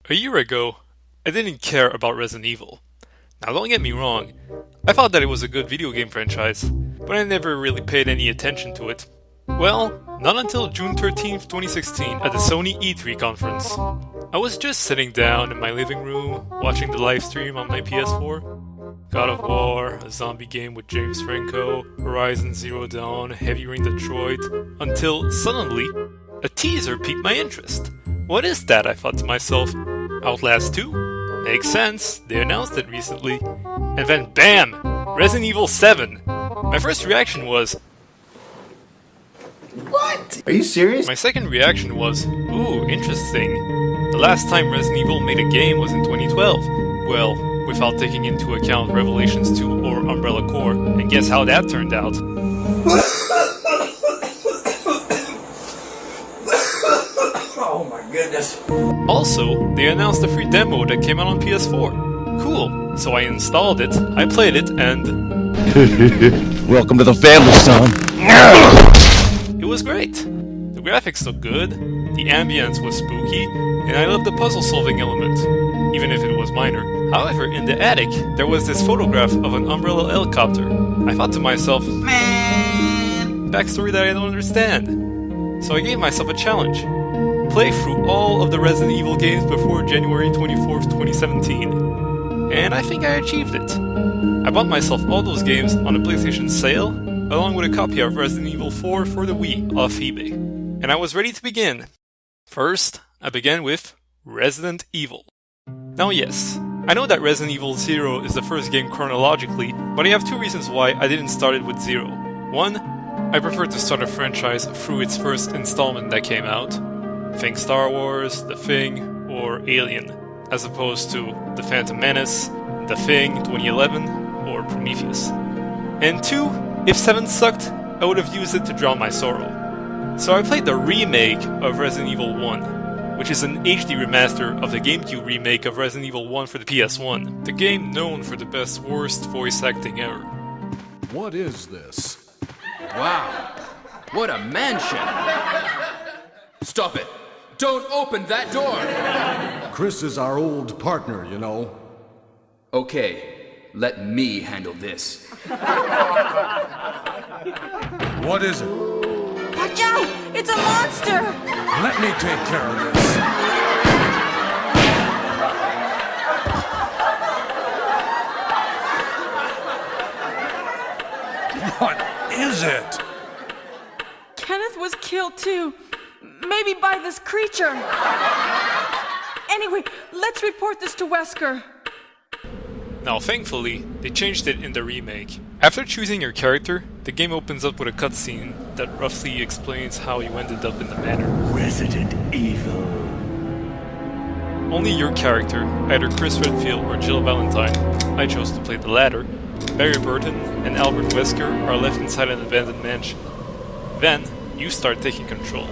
A year ago, I didn't care about Resident Evil. Now don't get me wrong, I thought that it was a good video game franchise, but I never really paid any attention to it. Well, not until June 13th, 2016 at the Sony E3 conference. I was just sitting down in my living room, watching the livestream on my PS4. God of War, a zombie game with James Franco, Horizon Zero Dawn, Heavy Rain Detroit, until suddenly, a teaser piqued my interest. What is that, I thought to myself. Outlast 2? Makes sense, they announced it recently. And then BAM! Resident Evil 7! My first reaction was, what? Are you serious? My second reaction was, ooh, interesting. The last time Resident Evil made a game was in 2012. Well, without taking into account Revelations 2 or Umbrella Corps, and guess how that turned out? Oh my goodness. Also, they announced a free demo that came out on PS4. Cool, so I installed it, I played it, and... Welcome to the family, son. It was great. The graphics looked good, the ambience was spooky, and I loved the puzzle-solving element, even if it was minor. However, in the attic, there was this photograph of an Umbrella helicopter. I thought to myself, man, backstory that I don't understand. So I gave myself a challenge. Play through all of the Resident Evil games before January 24th, 2017. And I think I achieved it. I bought myself all those games on a PlayStation sale, along with a copy of Resident Evil 4 for the Wii off eBay. And I was ready to begin. First, I began with Resident Evil. Now yes, I know that Resident Evil 0 is the first game chronologically, but I have two reasons why I didn't start it with 0. One, I prefer to start a franchise through its first installment that came out. Think Star Wars, The Thing, or Alien, as opposed to The Phantom Menace, The Thing 2011, or Prometheus. And two, if 7 sucked, I would have used it to drown my sorrow. So I played the remake of Resident Evil 1, which is an HD remaster of the GameCube remake of Resident Evil 1 for the PS1, the game known for the best worst voice acting ever. What is this? Wow, what a mansion! Stop it! Don't open that door! Chris is our old partner, you know. Okay, let me handle this. What is it? Watch out! It's a monster! Let me take care of this. What is it? Kenneth was killed too. Maybe by this creature. Anyway, let's report this to Wesker. Now thankfully, they changed it in the remake. After choosing your character, the game opens up with a cutscene that roughly explains how you ended up in the manor. Resident Evil. Only your character, either Chris Redfield or Jill Valentine, I chose to play the latter, Barry Burton and Albert Wesker are left inside an abandoned mansion. Then, you start taking control.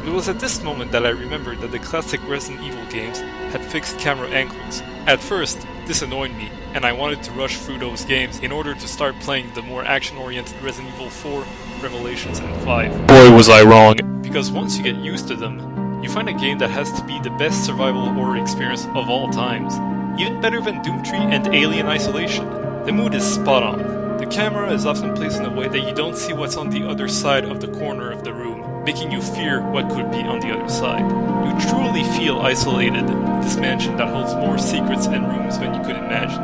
It was at this moment that I remembered that the classic Resident Evil games had fixed camera angles. At first, this annoyed me, and I wanted to rush through those games in order to start playing the more action-oriented Resident Evil 4, Revelations, and 5. Boy was I wrong! Because once you get used to them, you find a game that has to be the best survival horror experience of all times. Even better than Doomtree and Alien Isolation. The mood is spot on. The camera is often placed in a way that you don't see what's on the other side of the corner of the room, making you fear what could be on the other side. You truly feel isolated in this mansion that holds more secrets and rooms than you could imagine.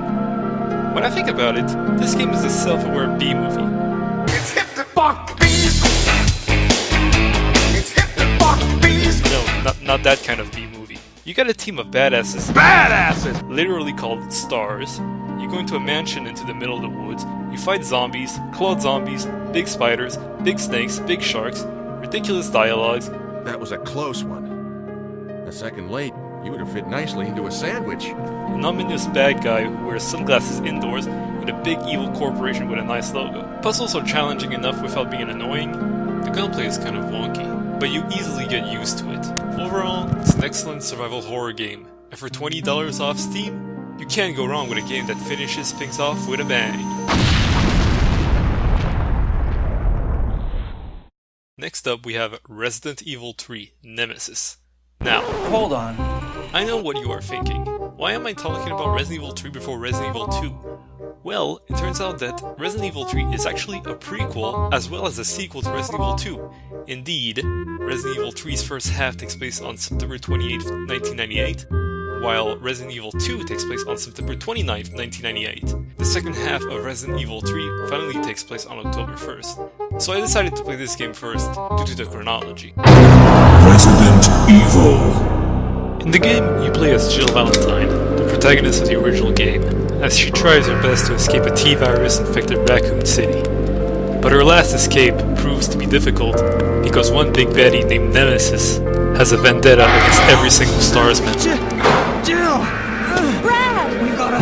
When I think about it, this game is a self-aware B-movie. It's hip to fuck bees. It's hip to fuck bees. No, not that kind of B-movie. You got a team of badasses, literally called stars. You go into a mansion into the middle of the woods, you fight zombies, clawed zombies, big spiders, big snakes, big sharks, ridiculous dialogues. That was a close one. A second late, you would have fit nicely into a sandwich. An ominous bad guy who wears sunglasses indoors with a big evil corporation with a nice logo. Puzzles are challenging enough without being annoying. The gunplay is kind of wonky, but you easily get used to it. Overall, it's an excellent survival horror game, and for $20 off Steam, you can't go wrong with a game that finishes things off with a bang. Next up we have Resident Evil 3 Nemesis. Now, Hold on. I know what you are thinking. Why am I talking about Resident Evil 3 before Resident Evil 2? Well, it turns out that Resident Evil 3 is actually a prequel as well as a sequel to Resident Evil 2. Indeed, Resident Evil 3's first half takes place on September 28, 1998, while Resident Evil 2 takes place on September 29, 1998. The second half of Resident Evil 3 finally takes place on October 1st. So I decided to play this game first, due to the chronology. Resident Evil. In the game, you play as Jill Valentine, the protagonist of the original game, as she tries her best to escape a T-virus infected Raccoon City. But her last escape proves to be difficult because one big baddie named Nemesis has a vendetta against every single Starsman. Jill! Brad! We gotta.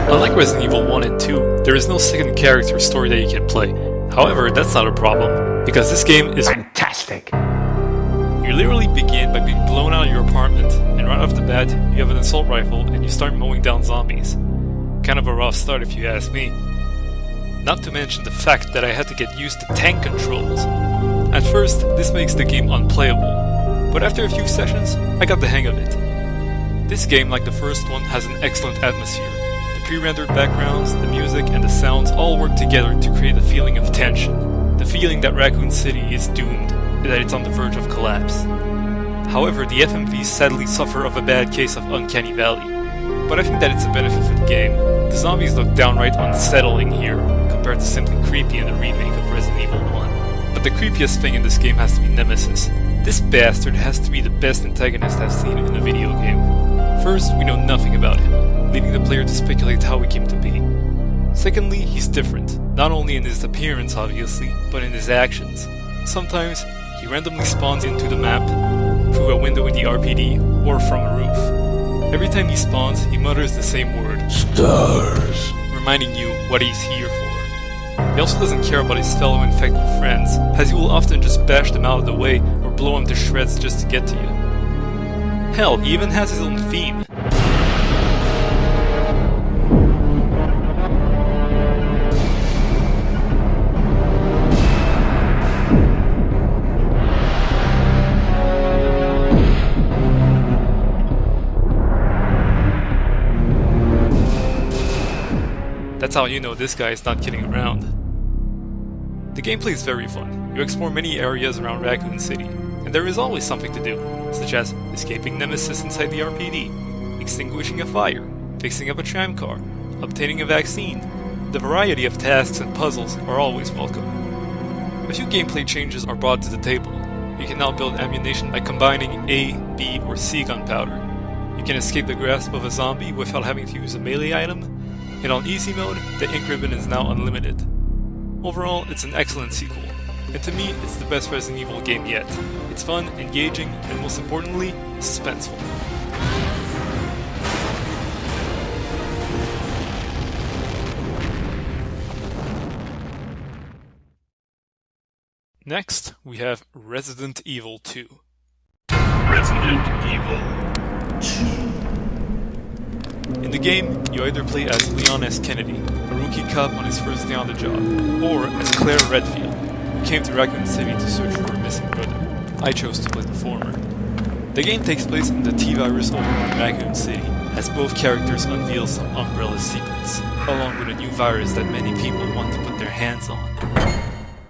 Unlike Resident Evil 1 and 2, there is no second character story that you can play. However, that's not a problem, because this game is Fantastic. You literally begin by being blown out of your apartment, and right off the bat, you have an assault rifle and you start mowing down zombies. Kind of a rough start if you ask me. Not to mention the fact that I had to get used to tank controls. At first, this makes the game unplayable, but after a few sessions, I got the hang of it. This game, like the first one, has an excellent atmosphere. The pre-rendered backgrounds, the music, and the sounds all work together to create a feeling of tension. The feeling that Raccoon City is doomed, that it's on the verge of collapse. However, the FMVs sadly suffer of a bad case of Uncanny Valley. But I think that it's a benefit for the game. The zombies look downright unsettling here, compared to simply creepy in the remake of Resident Evil 1. But the creepiest thing in this game has to be Nemesis. This bastard has to be the best antagonist I've seen in a video game. First, we know nothing about him, leaving the player to speculate how he came to be. Secondly, he's different, not only in his appearance obviously, but in his actions. Sometimes, he randomly spawns into the map, through a window in the RPD, or from a roof. Every time he spawns, he mutters the same word, Stars. reminding you what he's here for. He also doesn't care about his fellow infected friends, as he will often just bash them out of the way or blow them to shreds just to get to you. Hell, he even has his own theme. That's how you know this guy is not kidding around. The gameplay is very fun. You explore many areas around Raccoon City, and there is always something to do, such as escaping Nemesis inside the RPD, extinguishing a fire, fixing up a tram car, obtaining a vaccine. The variety of tasks and puzzles are always welcome. A few gameplay changes are brought to the table. You can now build ammunition by combining A, B, or C gunpowder. You can escape the grasp of a zombie without having to use a melee item, and on easy mode, the ink ribbon is now unlimited. Overall, it's an excellent sequel, and to me, it's the best Resident Evil game yet. It's fun, engaging, and most importantly, suspenseful. Next, we have Resident Evil 2. Resident Evil 2. In the game, you either play as Leon S. Kennedy, a rookie cop on his first day on the job, or as Claire Redfield, who came to Raccoon City to search for her missing brother. I chose to play the former. The game takes place in the T-virus overrun Raccoon City, as both characters unveil some Umbrella secrets, along with a new virus that many people want to put their hands on.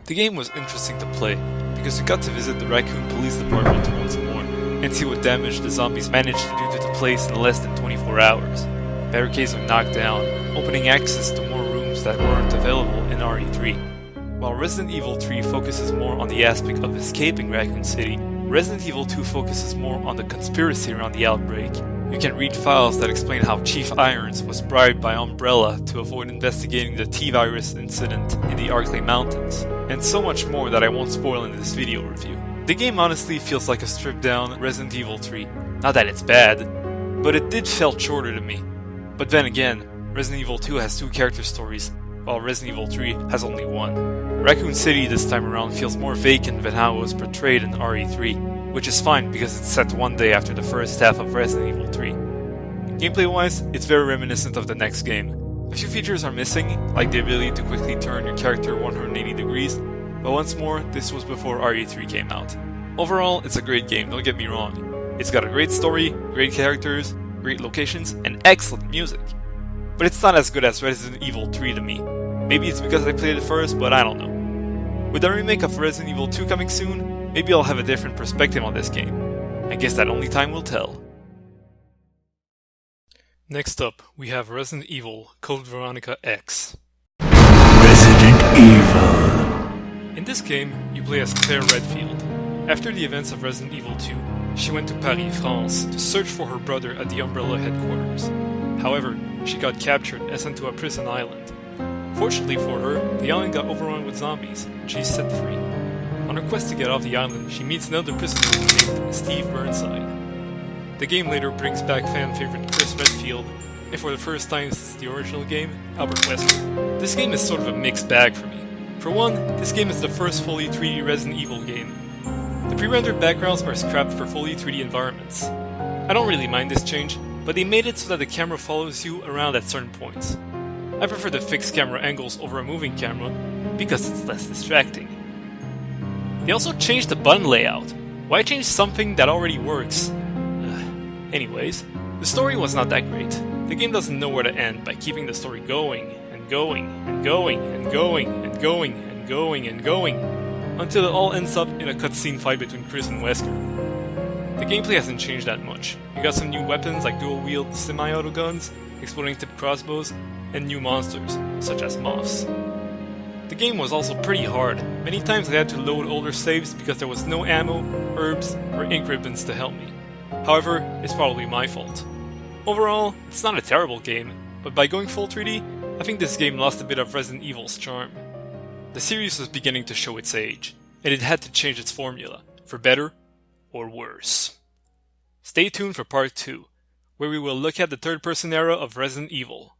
The game was interesting to play, because you got to visit the Raccoon Police Department once more, and see what damage the zombies managed to do to the place in less than 24 hours. Barricades are knocked down, opening access to more rooms that weren't available in RE3. While Resident Evil 3 focuses more on the aspect of escaping Raccoon City, Resident Evil 2 focuses more on the conspiracy around the outbreak. You can read files that explain how Chief Irons was bribed by Umbrella to avoid investigating the T-virus incident in the Arklay Mountains, and so much more that I won't spoil in this video review. The game honestly feels like a stripped-down Resident Evil 3. Not that it's bad, but it did felt shorter to me. But then again, Resident Evil 2 has 2 character stories, while Resident Evil 3 has only 1. Raccoon City this time around feels more vacant than how it was portrayed in RE3, which is fine because it's set one day after the first half of Resident Evil 3. Gameplay-wise, it's very reminiscent of the next game. A few features are missing, like the ability to quickly turn your character 180 degrees, but once more, this was before RE3 came out. Overall, it's a great game, don't get me wrong. It's got a great story, great characters, great locations, and excellent music. But it's not as good as Resident Evil 3 to me. Maybe it's because I played it first, but I don't know. With the remake of Resident Evil 2 coming soon, maybe I'll have a different perspective on this game. I guess that only time will tell. Next up, we have Resident Evil Code Veronica X. Resident Evil. In this game, you play as Claire Redfield. After the events of Resident Evil 2, she went to Paris, France, to search for her brother at the Umbrella headquarters. However, she got captured and sent to a prison island. Fortunately for her, the island got overrun with zombies, and she's set free. On her quest to get off the island, she meets another prisoner named Steve Burnside. The game later brings back fan favorite Chris Redfield, and for the first time since the original game, Albert Wesker. This game is sort of a mixed bag for me. For one, this game is the first fully 3D Resident Evil game. The pre-rendered backgrounds are scrapped for fully 3D environments. I don't really mind this change, but they made it so that the camera follows you around at certain points. I prefer the fixed camera angles over a moving camera, because it's less distracting. They also changed the button layout. Why change something that already works? Anyways, the story was not that great. The game doesn't know where to end by keeping the story going, and going, and going, and going, and going, and going, and going, until it all ends up in a cutscene fight between Chris and Wesker. The gameplay hasn't changed that much. You got some new weapons like dual-wield semi-auto guns, exploding tipped crossbows, and new monsters, such as moths. The game was also pretty hard. Many times I had to load older saves because there was no ammo, herbs, or ink ribbons to help me. However, it's probably my fault. Overall, it's not a terrible game, but by going full 3D, I think this game lost a bit of Resident Evil's charm. The series was beginning to show its age, and it had to change its formula, for better or worse. Stay tuned for part 2, where we will look at the third-person era of Resident Evil.